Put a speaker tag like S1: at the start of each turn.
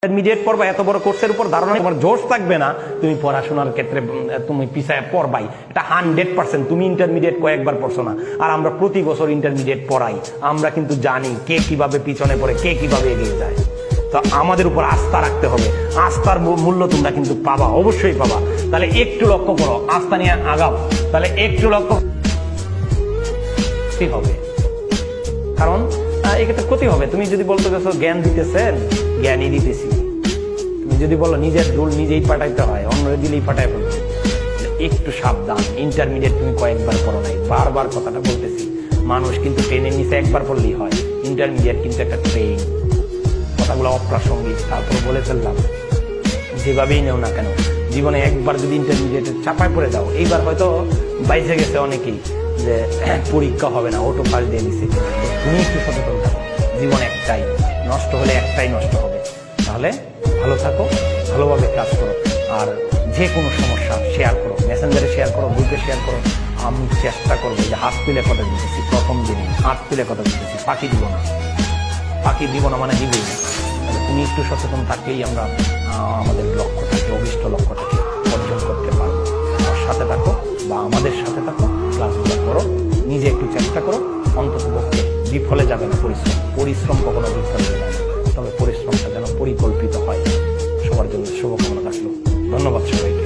S1: Intermediate পড়বা, এত বড় কোর্সের উপর ধারণা তোমার জোশ থাকবে না, তুমি পড়াশোনার ক্ষেত্রে তুমি পিছায় পড়বাই, এটা 100%। তুমি ইন্টারমিডিয়েট কয়েকবার পড়ছো না, আর আমরা প্রতি বছর ইন্টারমিডিয়েট পড়াই। আমরা কিন্তু জানি কে কিভাবে পিছনে পড়ে, কে কিভাবে এগিয়ে যায়। তো আমাদের উপর আস্থা রাখতে হবে, আস্থার মূল্য তোমরা কিন্তু পাবা, অবশ্যই পাবা। তাহলে একটু লক্ষ্য করো, আস্থা নিয়ে আগাও, তাহলে একটু লক্ষ্য হবে, কারণ এক্ষেত্রে ক্ষতি হবে। তুমি যদি বলতে গেছো জ্ঞান দিতেছেন, জ্ঞানই দিতেছি। তুমি যদি বলো নিজের রুল নিজেই পাঠাইতে হয়, অন্যরা দিলেই পাঠাই ফেলবে, একটু সাবধান। ইন্টারমিডিয়েট তুমি কয়েকবার পড়ো নাই, বারবার কথাটা বলতেছি। মানুষ কিন্তু ট্রেনের নিচে একবার পড়লেই হয়, ইন্টারমিডিয়েট কিন্তু একটা ট্রেন। কথাগুলো অপ্রাসঙ্গিক, তারপর বলে ফেললাম। যেভাবেই নেও না কেন, জীবনে একবার যদি ইন্টারমিডিয়েটের চাপায় পড়ে যাও, এইবার হয়তো বাইসে গেছে অনেকেই যে পরীক্ষা হবে না, অটো পাস দিয়ে দিছে। তুমি একটু সচেতন থাকো, জীবন একটাই, নষ্ট হলে একটাই নষ্ট হবে। তাহলে ভালো থাকো, ভালোভাবে কাজ করো, আর যে কোনো সমস্যা শেয়ার করো, মেসেঞ্জারে শেয়ার করো, গ্রুপে শেয়ার করো। আমি চেষ্টা করবো যে হাত তুলে কথা দিতেছি, প্রথম দিনে হাত তুলে কথা দিতেছি, ফাঁকি দিব না। ফাঁকি দিব না মানে দিবই না। তুমি একটু সচেতন থাকলেই আমরা আমাদের লক্ষ্যটাকে, অভিষ্ট লক্ষ্যটাকে অর্জন করতে পারবো। আমার সাথে থাকো বা আমাদের সাথে থাকো, ক্লাসগুলো করো, নিজে একটু চেষ্টা করো। অন্তত পক্ষে বিফলে যাবে না পরিশ্রম, পরিশ্রম কখনো বিফলে যাবে না, তবে পরিশ্রমটা যেন পরিকল্পিত হয়। সবার জন্য শুভকামনা থাকলো। ধন্যবাদ সবাইকে।